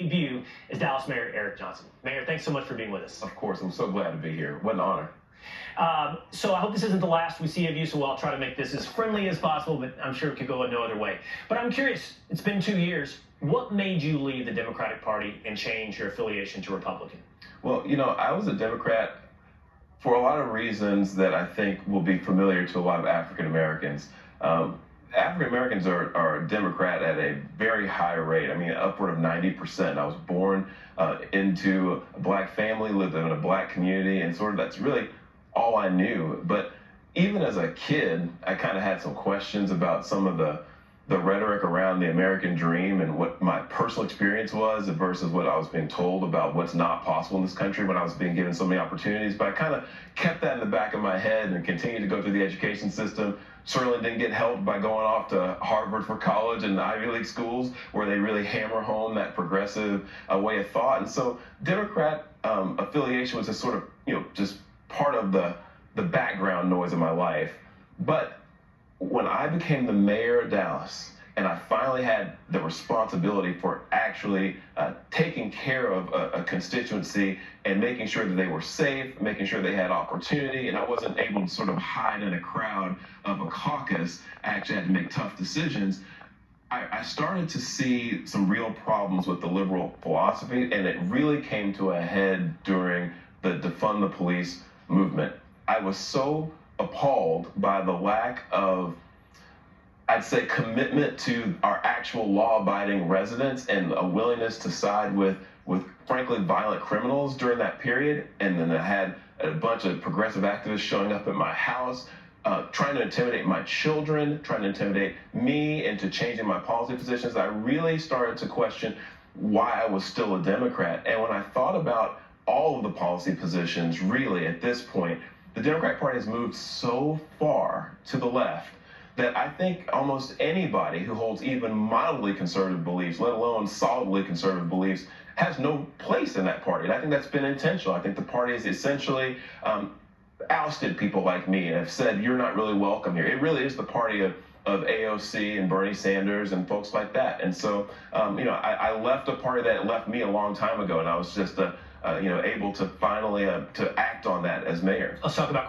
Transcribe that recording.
debut as Dallas Mayor Eric Johnson. Mayor, thanks so much for being with us. Of course, I'm so glad to be here. What an honor. So I hope this isn't the last we see of you, so I'll try to make this as friendly as possible, but I'm sure it could go no other way. But I'm curious, it's been 2 years. What made you leave the Democratic Party and change your affiliation to Republican? Well, I was a Democrat for a lot of reasons that I think will be familiar to a lot of African Americans. African Americans are Democrat at a very high rate. I mean, upward of 90%. I was born into a black family, lived in a black community, and sort of that's really all I knew. But even as a kid, I kind of had some questions about some of the rhetoric around the American dream and what my personal experience was versus what I was being told about what's not possible in this country when I was being given so many opportunities. But I kind of kept that in the back of my head and continued to go through the education system. Certainly didn't get helped by going off to Harvard for college and the Ivy League schools where they really hammer home that progressive way of thought. And so Democrat affiliation was just sort of, just part of the background noise of my life. But when I became the mayor of Dallas and I finally had the responsibility for actually taking care of a constituency and making sure that they were safe, making sure they had opportunity, and I wasn't able to sort of hide in a crowd of a caucus, I actually had to make tough decisions. I started to see some real problems with the liberal philosophy, and it really came to a head during the defund the police movement. I was so appalled by the lack of, I'd say, commitment to our actual law-abiding residents and a willingness to side with frankly violent criminals during that period. And then I had a bunch of progressive activists showing up at my house, trying to intimidate my children, trying to intimidate me into changing my policy positions. I really started to question why I was still a Democrat. And when I thought about all of the policy positions, really at this point, the Democratic Party has moved so far to the left that I think almost anybody who holds even mildly conservative beliefs, let alone solidly conservative beliefs, has no place in that party. And I think that's been intentional. I think the party has essentially ousted people like me and have said, you're not really welcome here. It really is the party of AOC and Bernie Sanders and folks like that. And so, I left a party that left me a long time ago, and I was just able to finally to act on that as mayor. Let's talk about